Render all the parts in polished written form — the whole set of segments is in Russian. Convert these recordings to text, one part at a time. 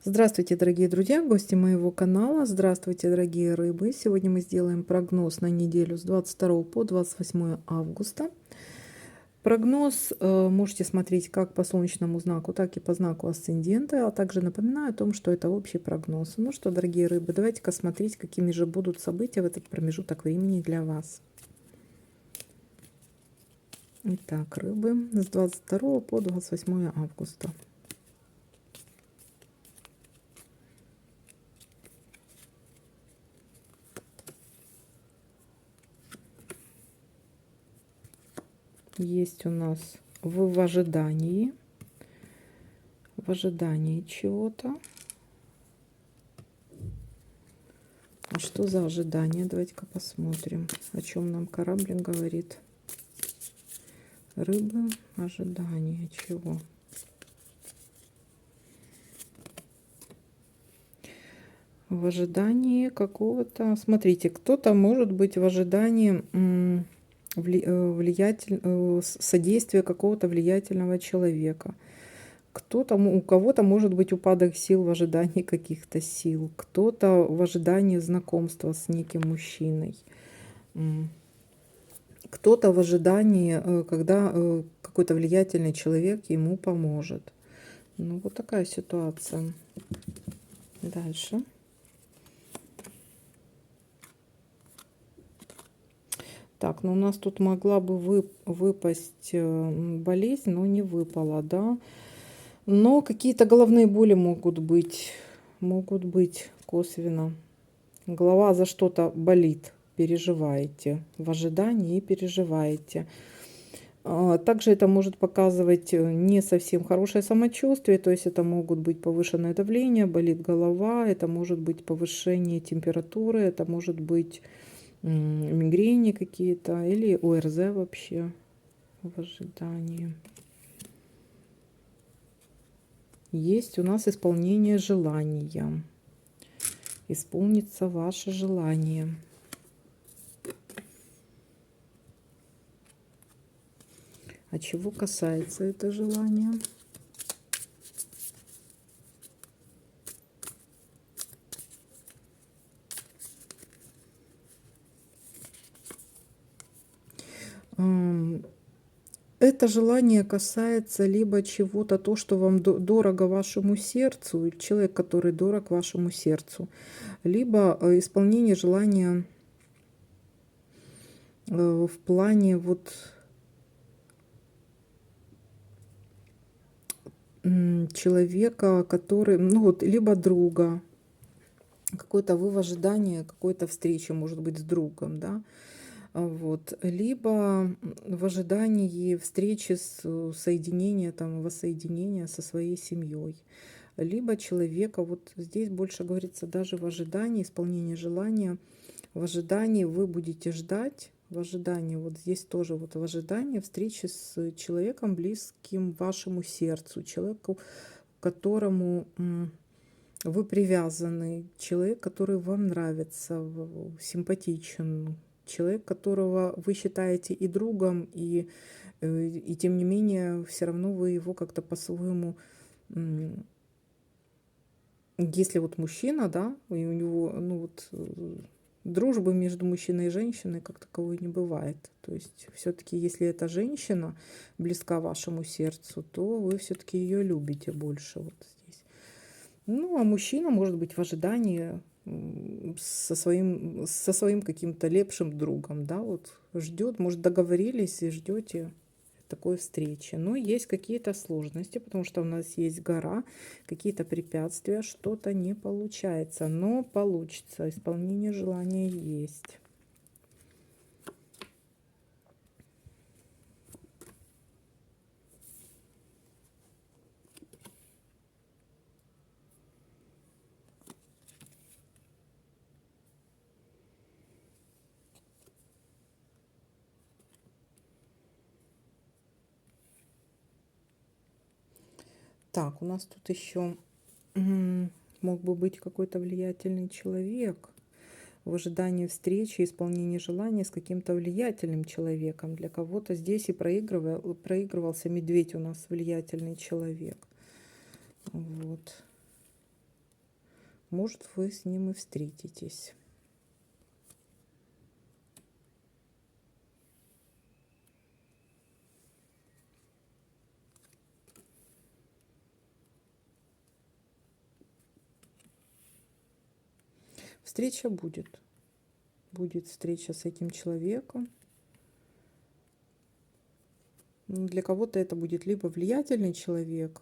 Здравствуйте, дорогие друзья, гости моего канала. Здравствуйте, дорогие рыбы. Сегодня мы сделаем прогноз на неделю с 22 по 28 августа. Прогноз можете смотреть как по солнечному знаку, так и по знаку асцендента. А также напоминаю о том, что это общий прогноз. Ну что, дорогие рыбы, давайте-ка смотреть, какими же будут события в этот промежуток времени для вас. Итак, рыбы с 22 по 28 августа. Есть у нас в ожидании чего-то. А что за ожидание? Давайте-ка посмотрим, о чем нам корабль говорит. Рыбы, ожидание чего? В ожидании какого-то... Смотрите, кто-то может быть в ожидании содействия какого-то влиятельного человека. Кто-то, у кого-то может быть упадок сил в ожидании каких-то сил. Кто-то в ожидании знакомства с неким мужчиной. Кто-то в ожидании, когда какой-то влиятельный человек ему поможет. Ну, вот такая ситуация. Дальше. Так, ну у нас тут могла бы выпасть болезнь, но не выпала, да. Но какие-то головные боли могут быть косвенно. Голова за что-то болит, переживаете, в ожидании и переживаете. Также это может показывать не совсем хорошее самочувствие, то есть это могут быть повышенное давление, болит голова, это может быть повышение температуры, это может быть мигрени какие-то или ОРЗ вообще в ожидании. Есть у нас исполнение желания. Исполнится ваше желание. А чего касается это желание? Это желание касается либо чего-то, то, что вам дорого вашему сердцу, или человек, который дорог вашему сердцу, либо исполнение желания в плане вот человека, который, ну вот, либо друга, какое-то вы в ожидании какой-то встречи, может быть, с другом, да, вот, либо в ожидании встречи соединения, там, воссоединения со своей семьей, либо человека, вот здесь больше говорится даже в ожидании исполнения желания, в ожидании вы будете ждать, в ожидании, вот здесь тоже вот в ожидании встречи с человеком, близким вашему сердцу, человеку, к которому вы привязаны, человек, который вам нравится, симпатичен, человек, которого вы считаете и другом, и тем не менее все равно вы его как-то по-своему, если вот мужчина, да, и у него, ну вот, дружбы между мужчиной и женщиной как таковой не бывает. То есть все-таки, если эта женщина близка вашему сердцу, то вы все-таки ее любите больше вот здесь. Ну, а мужчина может быть в ожидании со своим каким-то лепшим другом, да, вот ждет, может, договорились и ждете такой встречи. Но есть какие-то сложности, потому что у нас есть гора, какие-то препятствия, что-то не получается, но получится, исполнение желания есть. Так, у нас тут еще мог бы быть какой-то влиятельный человек в ожидании встречи, исполнения желания с каким-то влиятельным человеком. Для кого-то здесь и проигрывался медведь у нас, влиятельный человек. Вот. Может, вы с ним и встретитесь. Встреча будет. Будет встреча с этим человеком. Для кого-то это будет либо влиятельный человек,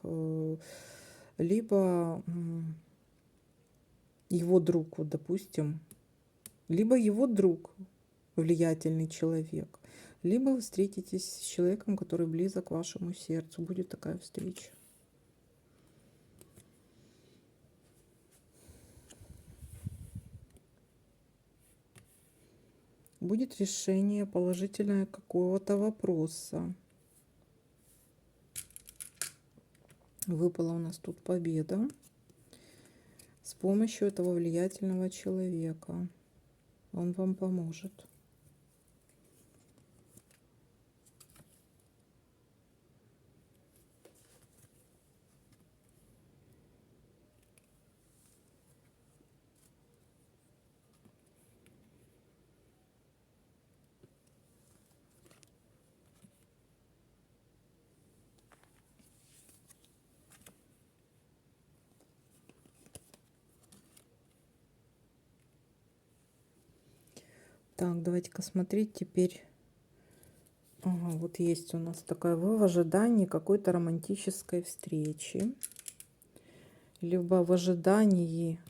либо его друг, вот, допустим, либо его друг, влиятельный человек, либо вы встретитесь с человеком, который близок к вашему сердцу. Будет такая встреча. Будет решение положительное какого-то вопроса. Выпала у нас тут победа с помощью этого влиятельного человека. Он вам поможет. Так, давайте-ка смотреть теперь. Ага, вот есть у нас такая: вы в ожидании какой-то романтической встречи, либо в ожидании,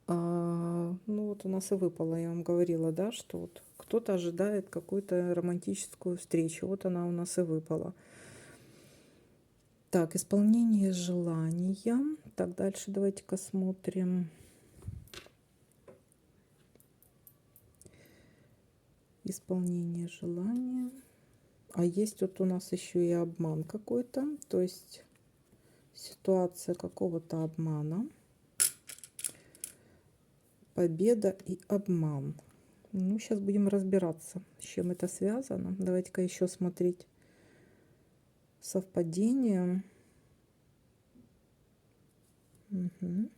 ну вот у нас и выпало, я вам говорила, да, что вот кто-то ожидает какую-то романтическую встречу. Вот она у нас и выпала. Так, исполнение желания. Так, дальше давайте-ка смотрим. Исполнение желания. А есть вот у нас еще и обман какой-то, то есть ситуация какого-то обмана. Победа и обман. Ну, сейчас будем разбираться, с чем это связано. Давайте-ка еще смотреть совпадение. Угу.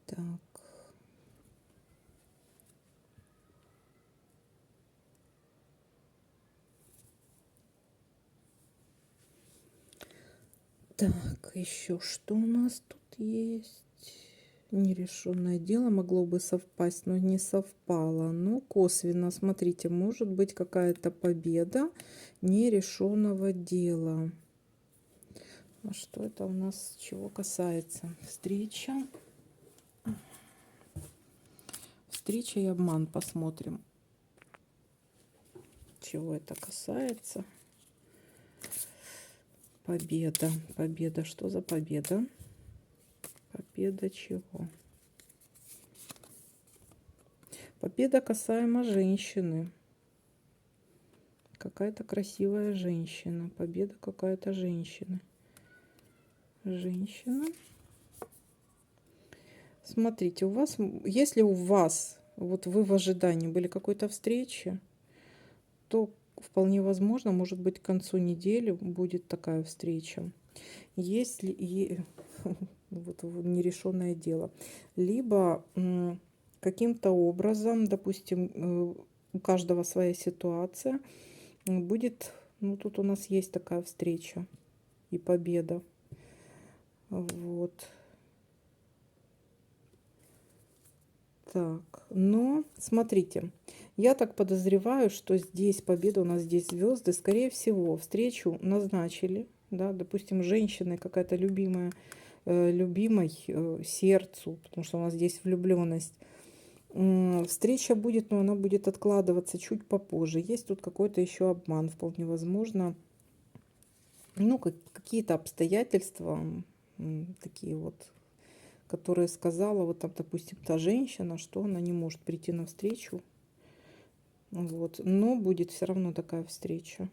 Так. Так, еще что у нас тут есть? Нерешенное дело могло бы совпасть, но не совпало. Ну, косвенно, смотрите, может быть какая-то победа нерешенного дела. А что это у нас, чего касается? Встреча. Встреча и обман. Посмотрим, чего это касается. Победа. Победа. Что за победа? Победа чего? Победа касаемо женщины. Какая-то красивая женщина. Победа какая-то женщины. Женщина. Смотрите, у вас, если у вас, вот вы в ожидании были какой-то встречи, то вполне возможно, может быть, к концу недели будет такая встреча. Если вот нерешенное дело, либо каким-то образом, допустим, у каждого своя ситуация, будет, ну тут у нас есть такая встреча и победа. Вот. Так, но смотрите, я так подозреваю, что здесь победа, у нас здесь звезды, скорее всего, встречу назначили, да, допустим, женщина какая-то любимая, любимой сердцу, потому что у нас здесь влюбленность. Встреча будет, но она будет откладываться чуть попозже. Есть тут какой-то еще обман, вполне возможно. Ну, какие-то обстоятельства такие вот, которая сказала, вот там, допустим, та женщина, что она не может прийти на встречу. Вот. Но будет все равно такая встреча.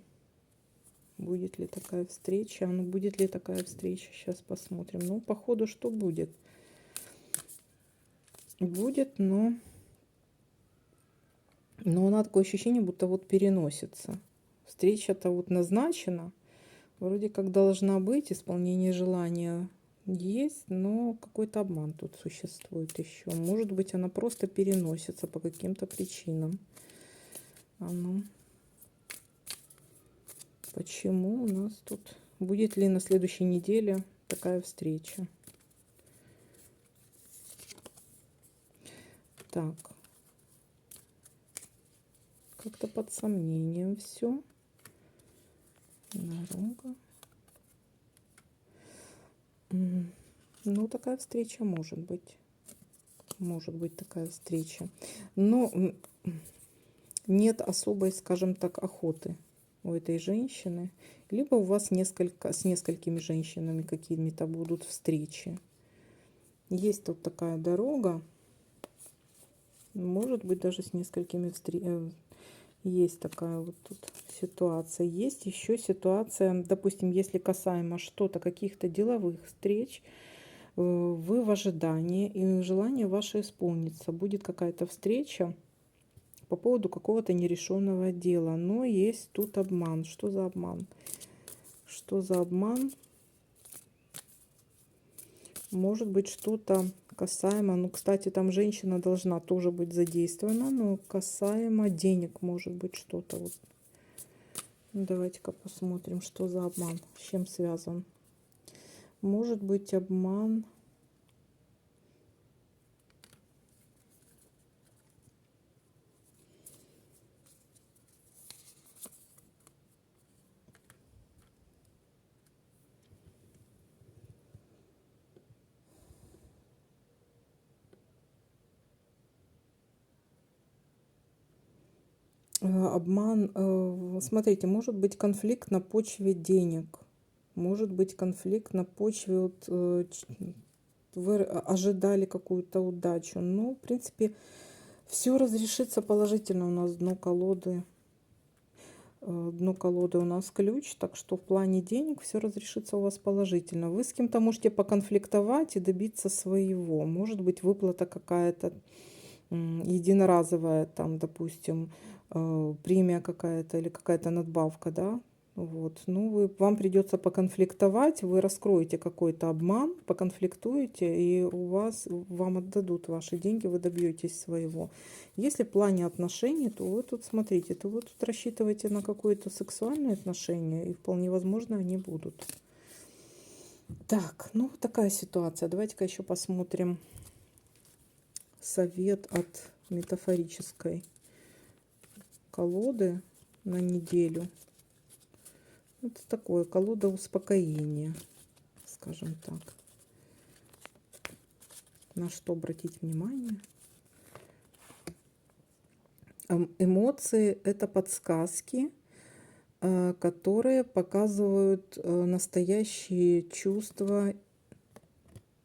Будет ли такая встреча? Ну, будет ли такая встреча? Сейчас посмотрим. Ну, походу, что будет? Будет, но Но она такое ощущение, будто вот переносится. Встреча-то вот назначена, вроде как должна быть, исполнение желания есть, но какой-то обман тут существует еще. Может быть, она просто переносится по каким-то причинам. А ну, почему у нас тут? Будет ли на следующей неделе такая встреча? Так, как-то под сомнением все. Дорога. Ну, такая встреча может быть. Может быть такая встреча. Но нет особой, скажем так, охоты у этой женщины. Либо у вас с несколькими женщинами какими-то будут встречи. Есть тут такая дорога. Может быть, даже с несколькими встречами. Есть такая вот тут ситуация. Есть еще ситуация, допустим, если касаемо что-то, каких-то деловых встреч, вы в ожидании, и желание ваше исполнится. Будет какая-то встреча по поводу какого-то нерешенного дела. Но есть тут обман. Что за обман? Что за обман? Может быть, что-то касаемо, ну, кстати, там женщина должна тоже быть задействована, но касаемо денег, может быть, что-то вот. Давайте-ка посмотрим, что за обман, с чем связан. Может быть, обман. Обман, смотрите, может быть конфликт на почве денег. Может быть конфликт на почве, вот, вы ожидали какую-то удачу. Но, в принципе, все разрешится положительно. У нас дно колоды. Дно колоды у нас ключ, так что в плане денег все разрешится у вас положительно. Вы с кем-то можете поконфликтовать и добиться своего. Может быть выплата какая-то единоразовая, там, допустим, премия какая-то или какая-то надбавка, да. Вот. Ну, вам придется поконфликтовать, вы раскроете какой-то обман, поконфликтуете, и вам отдадут ваши деньги, вы добьетесь своего. Если в плане отношений, то вы тут, смотрите, то вы тут рассчитываете на какое-то сексуальные отношения, и вполне возможно они будут. Так, ну, такая ситуация. Давайте-ка еще посмотрим совет от метафорической колоды на неделю. Это такое, колода успокоения, скажем так. На что обратить внимание? Эмоции — это подсказки, которые показывают настоящие чувства.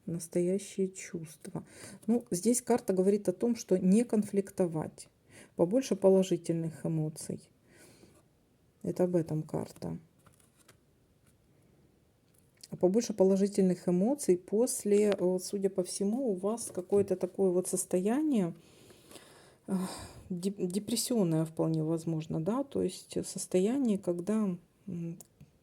Настоящие чувства. Ну, здесь карта говорит о том, что не конфликтовать. Побольше положительных эмоций. Это об этом карта. Побольше положительных эмоций после, судя по всему, у вас какое-то такое вот состояние депрессионное вполне возможно, да, то есть состояние, когда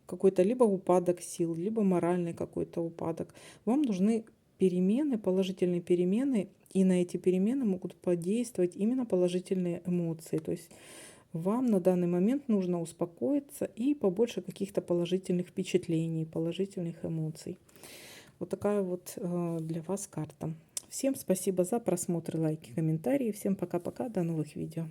какой-то либо упадок сил, либо моральный какой-то упадок. Вам нужны перемены, положительные перемены, и на эти перемены могут подействовать именно положительные эмоции. То есть вам на данный момент нужно успокоиться и побольше каких-то положительных впечатлений, положительных эмоций. Вот такая вот для вас карта. Всем спасибо за просмотр, лайки, комментарии. Всем пока-пока, до новых видео.